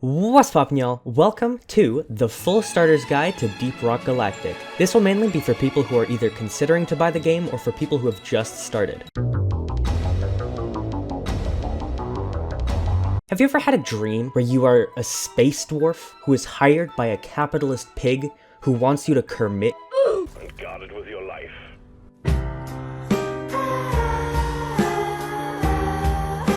What's poppin' y'all? Welcome to the Full Starter's Guide to Deep Rock Galactic. This will mainly be for people who are either considering to buy the game or for people who have just started. Have you ever had a dream where you are a space dwarf who is hired by a capitalist pig who wants you to Kermit? And guard it with your life.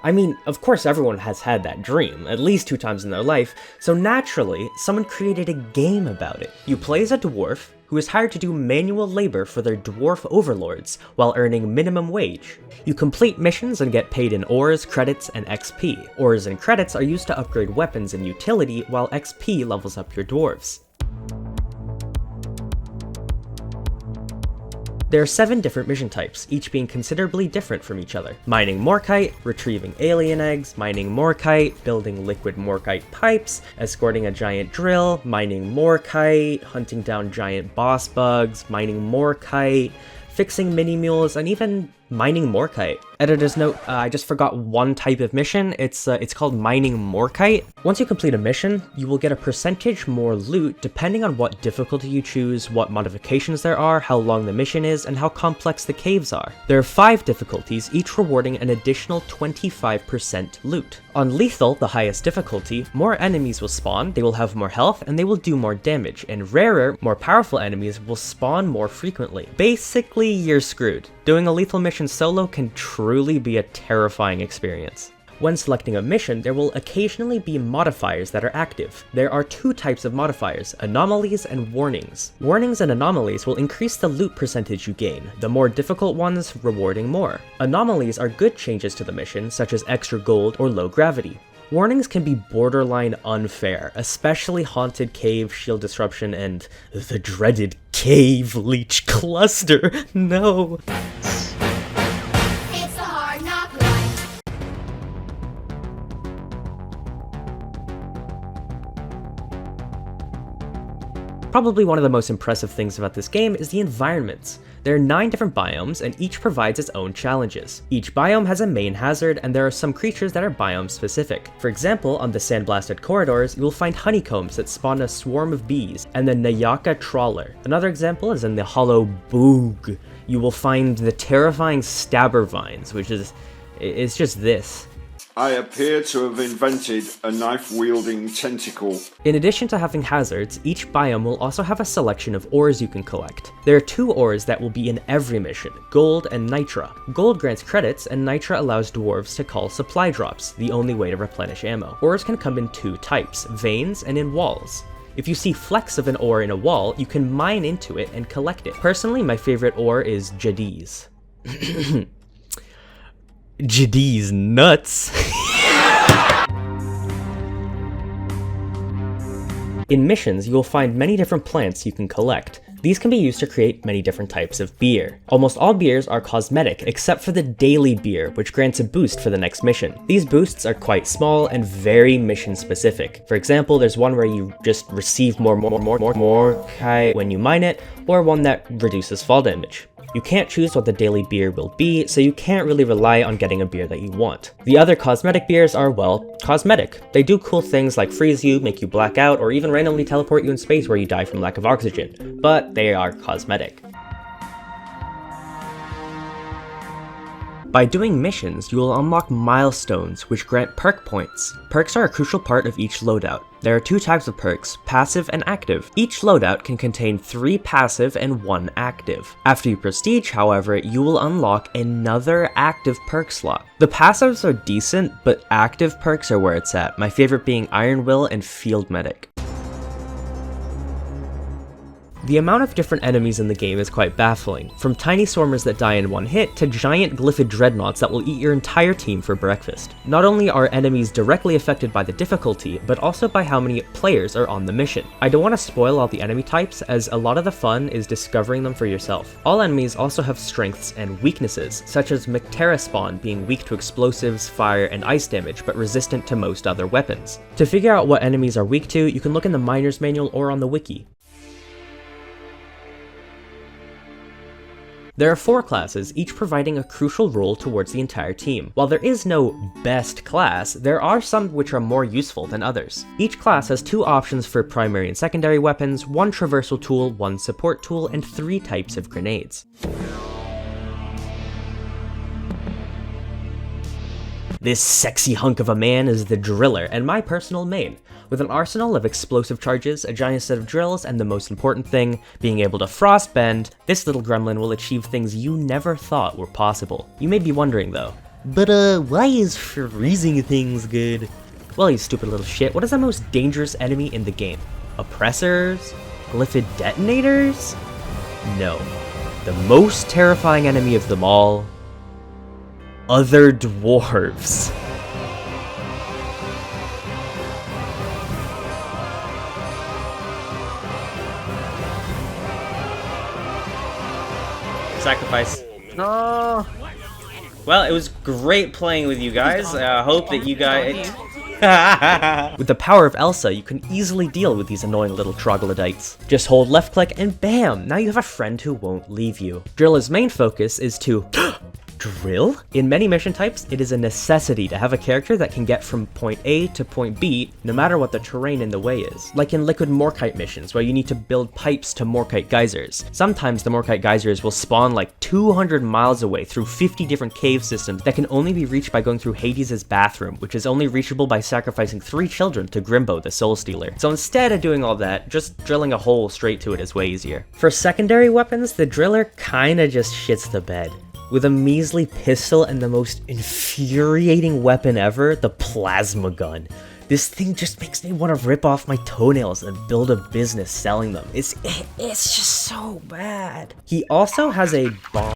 I mean, of course everyone has had that dream, at least 2 times in their life, so naturally, someone created a game about it. You play as a dwarf who is hired to do manual labor for their dwarf overlords while earning minimum wage. You complete missions and get paid in ores, credits, and XP. Ores and credits are used to upgrade weapons and utility, while XP levels up your dwarves. There are 7 different mission types, each being considerably different from each other. Mining Morkite, retrieving alien eggs, mining Morkite, building liquid Morkite pipes, escorting a giant drill, mining Morkite, hunting down giant boss bugs, mining Morkite, fixing mini-mules, and even mining Morkite. Editor's note, I just forgot one type of mission. It's called mining Morkite. Once you complete a mission, you will get a percentage more loot depending on what difficulty you choose, what modifications there are, how long the mission is, and how complex the caves are. There are 5 difficulties, each rewarding an additional 25% loot. On Lethal, the highest difficulty, more enemies will spawn, they will have more health, and they will do more damage, and rarer, more powerful enemies will spawn more frequently. Basically, you're screwed. Doing a lethal mission solo can truly be a terrifying experience. When selecting a mission, there will occasionally be modifiers that are active. There are 2 types of modifiers, anomalies and warnings. Warnings and anomalies will increase the loot percentage you gain, the more difficult ones rewarding more. Anomalies are good changes to the mission, such as extra gold or low gravity. Warnings can be borderline unfair, especially Haunted Cave, Shield Disruption, and the dreaded Cave Leech Cluster. No. It's a hard knock life. Probably one of the most impressive things about this game is the environments. There are 9 different biomes, and each provides its own challenges. Each biome has a main hazard, and there are some creatures that are biome specific. For example, on the sandblasted corridors, you will find honeycombs that spawn a swarm of bees, and the Nayaka trawler. Another example is in the hollow boog. You will find the terrifying stabber vines, which is, it's just this. I appear to have invented a knife-wielding tentacle. In addition to having hazards, each biome will also have a selection of ores you can collect. There are 2 ores that will be in every mission, gold and nitra. Gold grants credits, and nitra allows dwarves to call supply drops, the only way to replenish ammo. Ores can come in 2 types, veins and in walls. If you see flecks of an ore in a wall, you can mine into it and collect it. Personally, my favorite ore is Jadis. Jadis nuts. In missions, you will find many different plants you can collect. These can be used to create many different types of beer. Almost all beers are cosmetic, except for the daily beer, which grants a boost for the next mission. These boosts are quite small and very mission specific. For example, there's one where you just receive more kite when you mine it, or one that reduces fall damage. You can't choose what the daily beer will be, so you can't really rely on getting a beer that you want. The other cosmetic beers are, well, cosmetic. They do cool things like freeze you, make you black out, or even randomly teleport you in space where you die from lack of oxygen, but they are cosmetic. By doing missions, you will unlock milestones, which grant perk points. Perks are a crucial part of each loadout. There are 2 types of perks, passive and active. Each loadout can contain 3 passive and 1 active. After you prestige, however, you will unlock another active perk slot. The passives are decent, but active perks are where it's at, my favorite being Iron Will and Field Medic. The amount of different enemies in the game is quite baffling, from tiny swarmers that die in one hit to giant glyphid dreadnoughts that will eat your entire team for breakfast. Not only are enemies directly affected by the difficulty, but also by how many players are on the mission. I don't want to spoil all the enemy types, as a lot of the fun is discovering them for yourself. All enemies also have strengths and weaknesses, such as Mctera spawn being weak to explosives, fire, and ice damage, but resistant to most other weapons. To figure out what enemies are weak to, you can look in the Miner's Manual or on the wiki. There are 4 classes, each providing a crucial role towards the entire team. While there is no best class, there are some which are more useful than others. Each class has 2 options for primary and secondary weapons, 1 traversal tool, 1 support tool, and 3 types of grenades. This sexy hunk of a man is the Driller, and my personal main. With an arsenal of explosive charges, a giant set of drills, and the most important thing, being able to frost bend, this little gremlin will achieve things you never thought were possible. You may be wondering though, but why is freezing things good? Well, you stupid little shit, what is the most dangerous enemy in the game? Oppressors? Glyphid detonators? No. The most terrifying enemy of them all, other dwarves. Sacrifice. No. Well, it was great playing with you guys. I hope that you guys... With the power of Elsa, you can easily deal with these annoying little troglodytes. Just hold left click and bam! Now you have a friend who won't leave you. Drilla's main focus is to... Drill? In many mission types, it is a necessity to have a character that can get from point A to point B, no matter what the terrain in the way is. Like in liquid morkite missions, where you need to build pipes to morkite geysers. Sometimes the morkite geysers will spawn like 200 miles away through 50 different cave systems that can only be reached by going through Hades' bathroom, which is only reachable by sacrificing 3 children to Grimbo, the Soul Stealer. So instead of doing all that, just drilling a hole straight to it is way easier. For secondary weapons, the Driller kinda just shits the bed. With a measly pistol and the most infuriating weapon ever, the plasma gun. This thing just makes me want to rip off my toenails and build a business selling them. It's just so bad. He also has a bomb.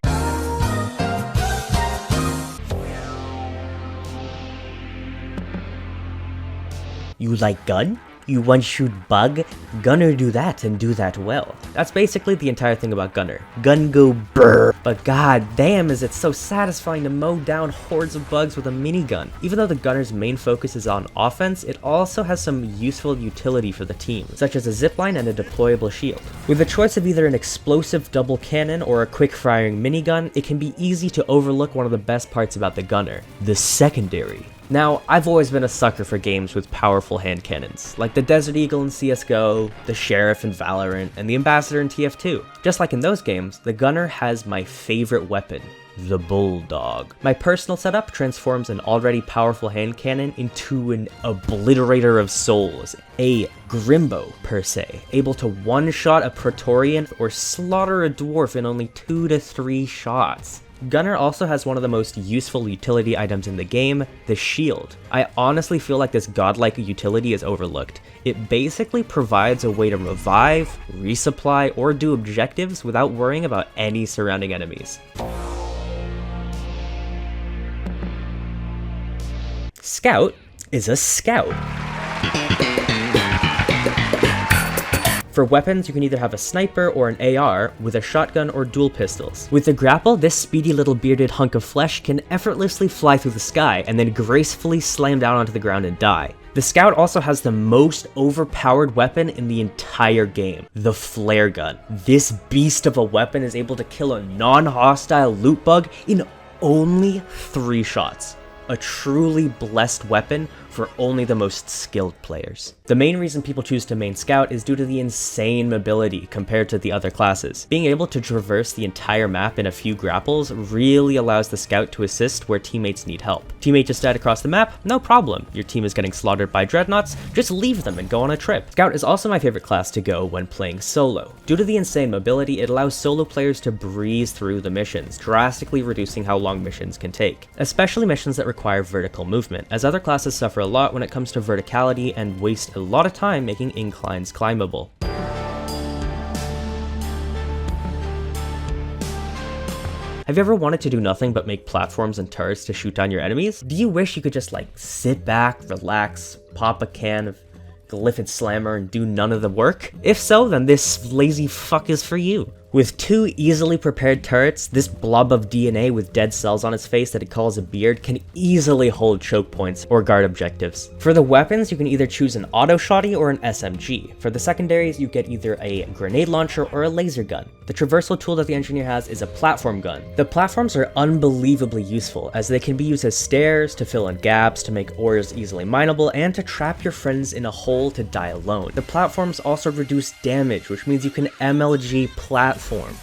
You like gun? You want shoot bug? Gunner do that and do that well. That's basically the entire thing about Gunner. Gun go brrr. But god damn is it so satisfying to mow down hordes of bugs with a minigun. Even though the Gunner's main focus is on offense, it also has some useful utility for the team, such as a zipline and a deployable shield. With the choice of either an explosive double cannon or a quick firing minigun, it can be easy to overlook one of the best parts about the Gunner, the secondary. Now, I've always been a sucker for games with powerful hand cannons, like the Desert Eagle in CSGO, the Sheriff in Valorant, and the Ambassador in TF2. Just like in those games, the Gunner has my favorite weapon, the Bulldog. My personal setup transforms an already powerful hand cannon into an obliterator of souls, a Grimbo per se, able to one-shot a Praetorian or slaughter a dwarf in only 2 to 3 shots. Gunner also has one of the most useful utility items in the game, the shield. I honestly feel like this godlike utility is overlooked. It basically provides a way to revive, resupply, or do objectives without worrying about any surrounding enemies. Scout is a scout. For weapons, you can either have a sniper or an AR with a shotgun or dual pistols. With the grapple, this speedy little bearded hunk of flesh can effortlessly fly through the sky and then gracefully slam down onto the ground and die. The Scout also has the most overpowered weapon in the entire game, the flare gun. This beast of a weapon is able to kill a non-hostile loot bug in only 3 shots. A truly blessed weapon for only the most skilled players. The main reason people choose to main Scout is due to the insane mobility compared to the other classes. Being able to traverse the entire map in a few grapples really allows the Scout to assist where teammates need help. Teammate just died across the map? No problem. Your team is getting slaughtered by dreadnoughts? Just leave them and go on a trip. Scout is also my favorite class to go when playing solo. Due to the insane mobility, it allows solo players to breeze through the missions, drastically reducing how long missions can take. Especially missions that require vertical movement, as other classes suffer a lot when it comes to verticality and waste a lot of time making inclines climbable. Have you ever wanted to do nothing but make platforms and turrets to shoot down your enemies? Do you wish you could just sit back, relax, pop a can of Glyphid Slammer and do none of the work? If so, then this lazy fuck is for you. With 2 easily prepared turrets, this blob of DNA with dead cells on its face that it calls a beard can easily hold choke points or guard objectives. For the weapons, you can either choose an auto shotty or an SMG. For the secondaries, you get either a grenade launcher or a laser gun. The traversal tool that the engineer has is a platform gun. The platforms are unbelievably useful, as they can be used as stairs, to fill in gaps, to make ores easily mineable, and to trap your friends in a hole to die alone. The platforms also reduce damage, which means you can MLG platform.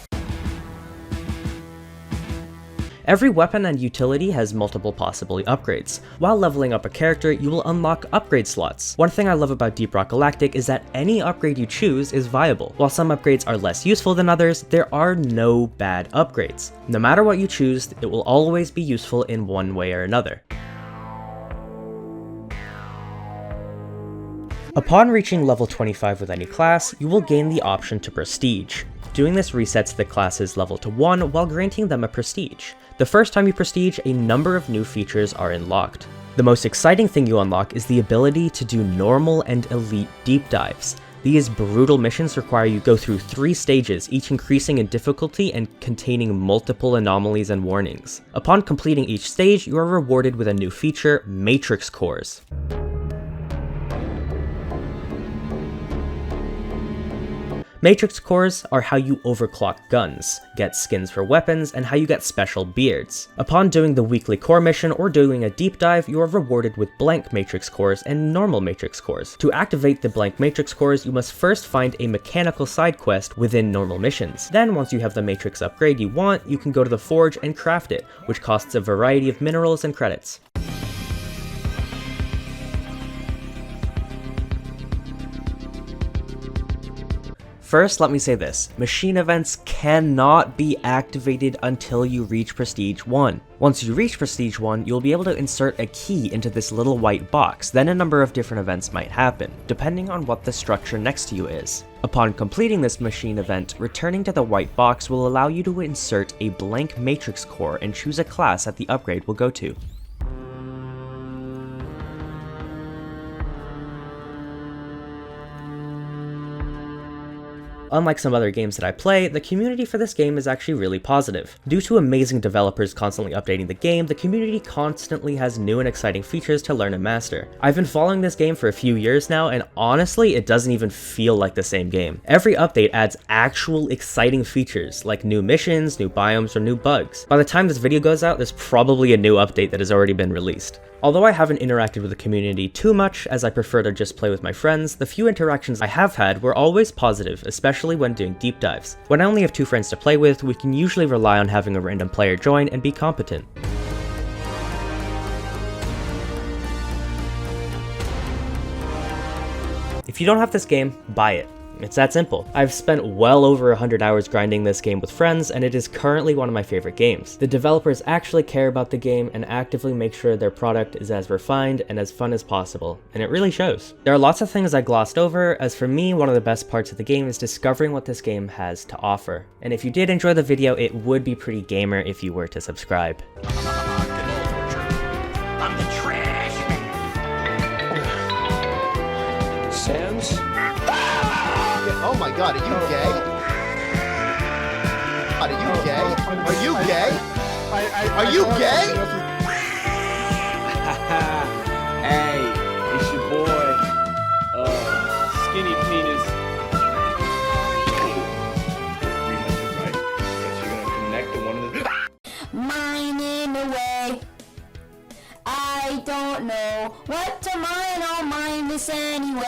Every weapon and utility has multiple possible upgrades. While leveling up a character, you will unlock upgrade slots. One thing I love about Deep Rock Galactic is that any upgrade you choose is viable. While some upgrades are less useful than others, there are no bad upgrades. No matter what you choose, it will always be useful in one way or another. Upon reaching level 25 with any class, you will gain the option to Prestige. Doing this resets the class's level to 1 while granting them a Prestige. The first time you Prestige, a number of new features are unlocked. The most exciting thing you unlock is the ability to do normal and elite deep dives. These brutal missions require you go through 3 stages, each increasing in difficulty and containing multiple anomalies and warnings. Upon completing each stage, you are rewarded with a new feature, Matrix Cores. Matrix Cores are how you overclock guns, get skins for weapons, and how you get special beards. Upon doing the weekly core mission or doing a deep dive, you are rewarded with blank Matrix Cores and normal Matrix Cores. To activate the blank Matrix Cores, you must first find a mechanical side quest within normal missions. Then, once you have the Matrix upgrade you want, you can go to the forge and craft it, which costs a variety of minerals and credits. First, let me say this. Machine events cannot be activated until you reach Prestige 1. Once you reach Prestige 1, you'll be able to insert a key into this little white box, then a number of different events might happen, depending on what the structure next to you is. Upon completing this machine event, returning to the white box will allow you to insert a blank Matrix Core and choose a class that the upgrade will go to. Unlike some other games that I play, the community for this game is actually really positive. Due to amazing developers constantly updating the game, the community constantly has new and exciting features to learn and master. I've been following this game for a few years now, and honestly, it doesn't even feel like the same game. Every update adds actual exciting features, like new missions, new biomes, or new bugs. By the time this video goes out, there's probably a new update that has already been released. Although I haven't interacted with the community too much, as I prefer to just play with my friends, the few interactions I have had were always positive, especially when doing deep dives. When I only have 2 friends to play with, we can usually rely on having a random player join and be competent. If you don't have this game, buy it. It's that simple. I've spent well over 100 hours grinding this game with friends, and it is currently one of my favorite games. The developers actually care about the game and actively make sure their product is as refined and as fun as possible, and it really shows. There are lots of things I glossed over, as for me, one of the best parts of the game is discovering what this game has to offer. And if you did enjoy the video, it would be pretty gamer if you were to subscribe. I'm the trash man. Sans? Oh my god, are you gay? Are you gay? Are you gay? Are you gay? Hey, it's your boy, Skinny Penis.